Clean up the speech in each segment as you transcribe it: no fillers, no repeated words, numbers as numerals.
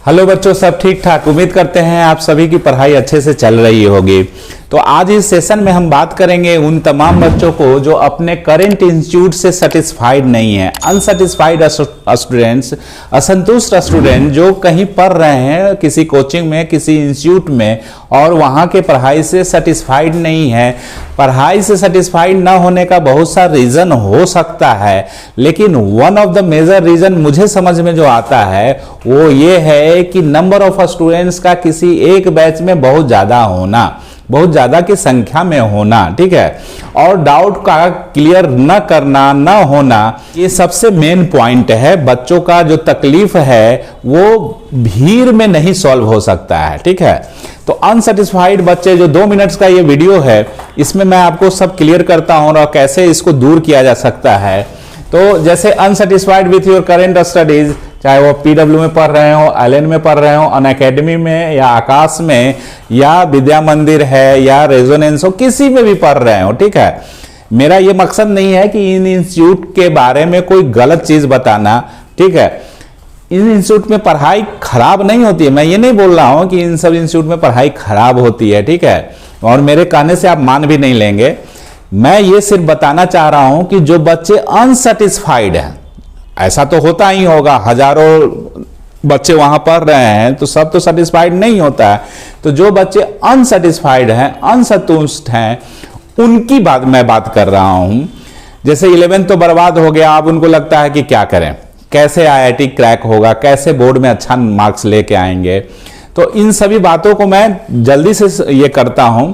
Hello बच्चों, सब ठीक ठाक। उम्मीद करते हैं आप सभी की पढ़ाई अच्छे से चल रही होगी। तो आज इस सेशन में हम बात करेंगे उन तमाम बच्चों को जो अपने करेंट इंस्टीट्यूट से सेटिस्फाइड नहीं है, अनसेटिस्फाइड स्टूडेंट्स, असंतुष्ट स्टूडेंट जो कहीं पढ़ रहे हैं किसी कोचिंग में, किसी इंस्टीट्यूट में और वहाँ के पढ़ाई से सेटिस्फाइड नहीं है। पढ़ाई से सेटिस्फाइड ना होने का बहुत सा रीज़न हो सकता है, लेकिन one of the major reason मुझे समझ में जो आता है वो ये है कि नंबर ऑफ स्टूडेंट्स का किसी एक बैच में बहुत ज़्यादा होना, बहुत ज़्यादा की संख्या में होना, ठीक है, और डाउट का क्लियर न करना, न होना, ये सबसे मेन पॉइंट है। बच्चों का जो तकलीफ है वो भीड़ में नहीं सॉल्व हो सकता है, ठीक है। तो अनसेटिस्फाइड बच्चे, जो 2 मिनट्स का ये वीडियो है, इसमें मैं आपको सब क्लियर करता हूँ और कैसे इसको दूर किया जा सकता है। तो जैसे unsatisfied with your current studies, चाहे वो पीडब्ल्यू में पढ़ रहे हो, एलएन में पढ़ रहे हो, अनअकैडमी में या आकाश में या विद्या मंदिर है या रेजोनेंस हो, किसी में भी पढ़ रहे हो, ठीक है। मेरा ये मकसद नहीं है कि इन इंस्टीट्यूट के बारे में कोई गलत चीज बताना, ठीक है। इन इंस्टीट्यूट में पढ़ाई खराब नहीं होती है, मैं ये नहीं बोल रहा हूं कि इन सब इंस्टीट्यूट में पढ़ाई खराब होती है, ठीक है, और मेरे कहने से आप मान भी नहीं लेंगे। मैं ये सिर्फ बताना चाह रहा हूं कि जो बच्चे अनसेटिस्फाइड हैं, ऐसा तो होता ही होगा, हजारों बच्चे वहां पढ़ रहे हैं तो सब तो सेटिस्फाइड नहीं होता है। तो जो बच्चे अनसेटिस्फाइड हैं, अनसंतुष्ट हैं, उनकी बात मैं बात कर रहा हूं। जैसे 11th तो बर्बाद हो गया, अब उनको लगता है कि क्या करें, कैसे आईआईटी क्रैक होगा, कैसे बोर्ड में अच्छा मार्क्स लेके आएंगे। तो इन सभी बातों को मैं जल्दी से ये करता हूं।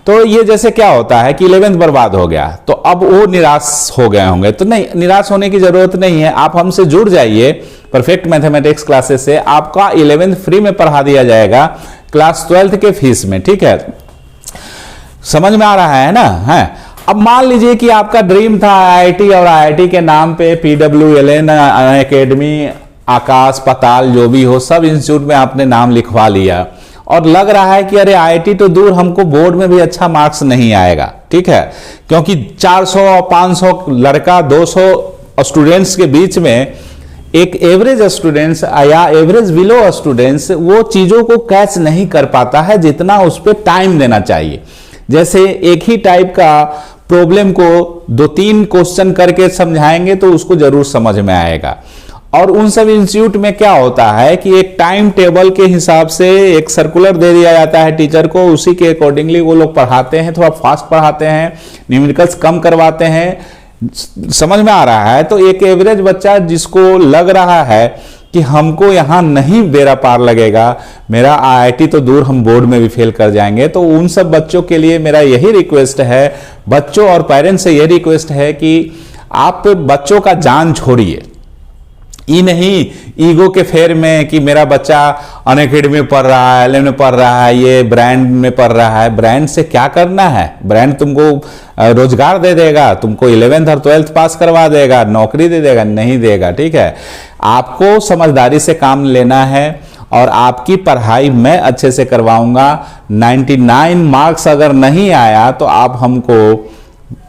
तो ये जैसे क्या होता है कि 11th बर्बाद हो गया तो अब वो निराश हो गए होंगे, तो नहीं, निराश होने की जरूरत नहीं है। आप हमसे जुड़ जाइए परफेक्ट मैथमेटिक्स क्लासेस से, आपका 11th फ्री में पढ़ा दिया जाएगा क्लास 12th के फीस में, ठीक है। समझ में आ रहा है ना? है। अब मान लीजिए कि आपका ड्रीम था आईआईटी, और आईआईटी के नाम पे पीडब्ल्यू, एलएन, अनअकैडमी, आकाश, पाताल, जो भी हो, सब इंस्टीट्यूट में आपने नाम लिखवा लिया और लग रहा है कि अरे आईआईटी तो दूर, हमको बोर्ड में भी अच्छा मार्क्स नहीं आएगा, ठीक है, क्योंकि 400 और 500 लड़का 200 स्टूडेंट्स के बीच में एक एवरेज स्टूडेंट्स या एवरेज बिलो स्टूडेंट्स वो चीज़ों को कैच नहीं कर पाता है जितना उस पर टाइम देना चाहिए। जैसे एक ही टाइप का प्रॉब्लम को 2-3 क्वेश्चन करके समझाएंगे तो उसको जरूर समझ में आएगा। और उन सब इंस्टीट्यूट में क्या होता है कि एक टाइम टेबल के हिसाब से एक सर्कुलर दे दिया जाता है टीचर को, उसी के अकॉर्डिंगली वो लोग पढ़ाते हैं, थोड़ा फास्ट पढ़ाते हैं, न्यूमेरिकल्स कम करवाते हैं। समझ में आ रहा है? तो एक एवरेज बच्चा जिसको लग रहा है कि हमको यहाँ नहीं बेड़ा पार लगेगा, मेरा आईआईटी तो दूर, हम बोर्ड में भी फेल कर जाएंगे, तो उन सब बच्चों के लिए मेरा यही रिक्वेस्ट है, बच्चों और पेरेंट्स से यही रिक्वेस्ट है कि आप बच्चों का जान छोड़िए। ये नहीं ईगो के फेर में कि मेरा बच्चा अनअकैडमी में पढ़ रहा है, एलएन में पढ़ रहा है, ये ब्रांड में पढ़ रहा है। ब्रांड से क्या करना है? ब्रांड तुमको रोजगार दे देगा, तुमको 11th और 12th पास करवा देगा, नौकरी दे देगा? नहीं देगा, ठीक है। आपको समझदारी से काम लेना है और आपकी पढ़ाई मैं अच्छे से करवाऊंगा। 99 मार्क्स अगर नहीं आया तो आप हमको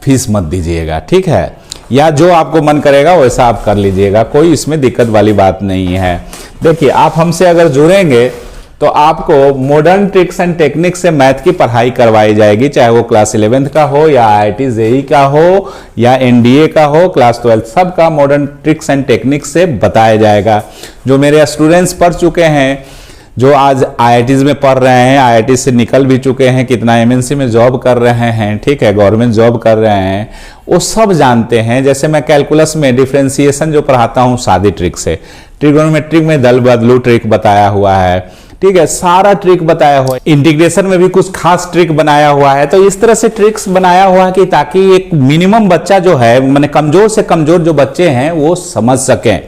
फीस मत दीजिएगा, ठीक है, या जो आपको मन करेगा वैसा आप कर लीजिएगा, कोई इसमें दिक्कत वाली बात नहीं है। देखिए, आप हमसे अगर जुड़ेंगे तो आपको मॉडर्न ट्रिक्स एंड टेक्निक से मैथ की पढ़ाई करवाई जाएगी, चाहे वो क्लास 11th का हो या आईआईटी जेईई का हो या एनडीए का हो, क्लास 12th, सब का मॉडर्न ट्रिक्स एंड टेक्निक से बताया जाएगा। जो मेरे स्टूडेंट्स पढ़ चुके हैं, जो आज आईआईटीज में पढ़ रहे हैं, आईआईटी से निकल भी चुके हैं, कितना एमएनसी में जॉब कर रहे हैं, ठीक है, गवर्नमेंट जॉब कर रहे हैं, वो सब जानते हैं। जैसे मैं कैलकुलस में डिफरेंशिएशन जो पढ़ाता हूँ सादी ट्रिक से, ट्रिगोनोमेट्रिक में दल बदलू ट्रिक बताया हुआ है, ठीक है, सारा ट्रिक बताया हुआ है। इंटीग्रेशन में भी कुछ खास ट्रिक बनाया हुआ है। तो इस तरह से ट्रिक्स बनाया हुआ है कि ताकि एक मिनिमम बच्चा जो है, माने कमजोर से कमजोर जो बच्चे हैं वो समझ सकें,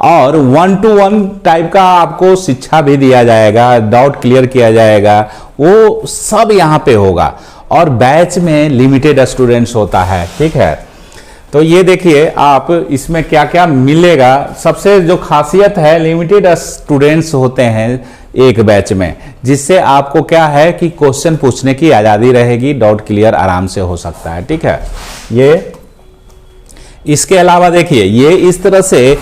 और 1-to-1 टाइप का आपको शिक्षा भी दिया जाएगा, डाउट क्लियर किया जाएगा, वो सब यहाँ पे होगा। और बैच में लिमिटेड स्टूडेंट्स होता है, ठीक है। तो ये देखिए आप इसमें क्या क्या मिलेगा। सबसे जो खासियत है, लिमिटेड स्टूडेंट्स होते हैं एक बैच में, जिससे आपको क्या है कि क्वेश्चन पूछने की आज़ादी रहेगी, डाउट क्लियर आराम से हो सकता है, ठीक है। ये इसके अलावा देखिए, ये इस तरह से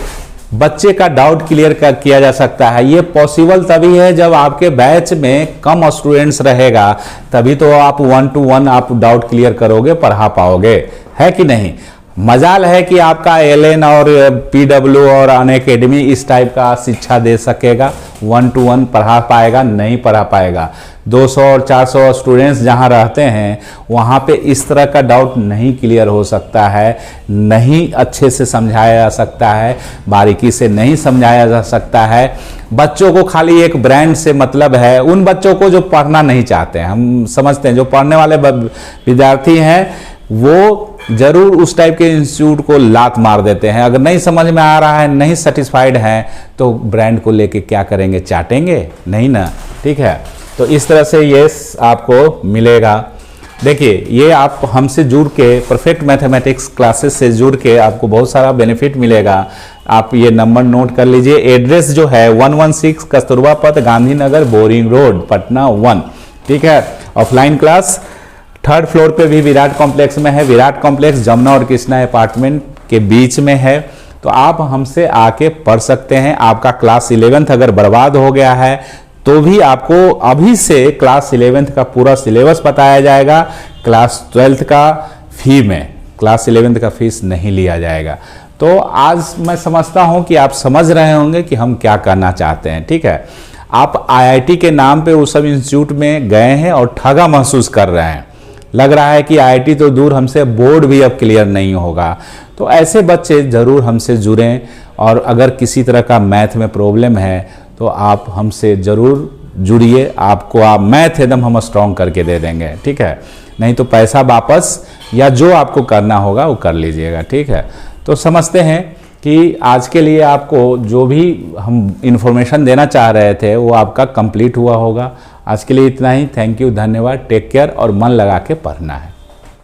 बच्चे का डाउट क्लियर किया जा सकता है। ये पॉसिबल तभी है जब आपके बैच में कम स्टूडेंट्स रहेगा, तभी तो आप 1 to 1 आप डाउट क्लियर करोगे, पढ़ा पाओगे, है कि नहीं। मजाल है कि आपका एलएन और पीडब्ल्यू और अनअकैडमी इस टाइप का शिक्षा दे सकेगा, 1 to 1 पढ़ा पाएगा, नहीं पढ़ा पाएगा। 200 और 400 स्टूडेंट्स जहां रहते हैं वहां पे इस तरह का डाउट नहीं क्लियर हो सकता है, नहीं अच्छे से समझाया जा सकता है, बारीकी से नहीं समझाया जा सकता है। बच्चों को खाली एक ब्रांड से मतलब है, उन बच्चों को जो पढ़ना नहीं चाहते हैं, हम समझते हैं जो पढ़ने वाले विद्यार्थी हैं वो जरूर उस टाइप के इंस्टीट्यूट को लात मार देते हैं। अगर नहीं समझ में आ रहा है, नहीं सेटिस्फाइड हैं, तो ब्रांड को लेके क्या करेंगे, चाटेंगे नहीं ना, ठीक है। तो इस तरह से ये आपको मिलेगा। देखिए ये आप हमसे जुड़ के, परफेक्ट मैथमेटिक्स क्लासेस से जुड़ के आपको बहुत सारा बेनिफिट मिलेगा। आप ये नंबर नोट कर लीजिए। एड्रेस जो है 116 कस्तूरबा पथ, गांधीनगर, बोरिंग रोड, पटना 1, ठीक है। ऑफलाइन क्लास 3rd फ्लोर पे भी विराट कॉम्प्लेक्स में है। विराट कॉम्प्लेक्स जमुना और कृष्णा अपार्टमेंट के बीच में है, तो आप हमसे आके पढ़ सकते हैं। आपका क्लास 11th अगर बर्बाद हो गया है तो भी आपको अभी से क्लास 11th का पूरा सिलेबस बताया जाएगा। क्लास 12th का फी में क्लास 11th का फीस नहीं लिया जाएगा। तो आज मैं समझता हूं कि आप समझ रहे होंगे कि हम क्या करना चाहते हैं, ठीक है। आप आईआईटी के नाम पे उस सब इंस्टीट्यूट में गए हैं और ठगा महसूस कर रहे हैं, लग रहा है कि आईआईटी तो दूर, हमसे बोर्ड भी अब क्लियर नहीं होगा। तो ऐसे बच्चे ज़रूर हमसे जुड़ें, और अगर किसी तरह का मैथ में प्रॉब्लम है तो आप हमसे ज़रूर जुड़िए। आपको आप मैथ एकदम हम स्ट्रॉन्ग करके दे देंगे, ठीक है। नहीं तो पैसा वापस या जो आपको करना होगा वो कर लीजिएगा, ठीक है। तो समझते हैं कि आज के लिए आपको जो भी हम इन्फॉर्मेशन देना चाह रहे थे वो आपका कंप्लीट हुआ होगा। आज के लिए इतना ही। थैंक यू, धन्यवाद, टेक केयर, और मन लगा के पढ़ना है।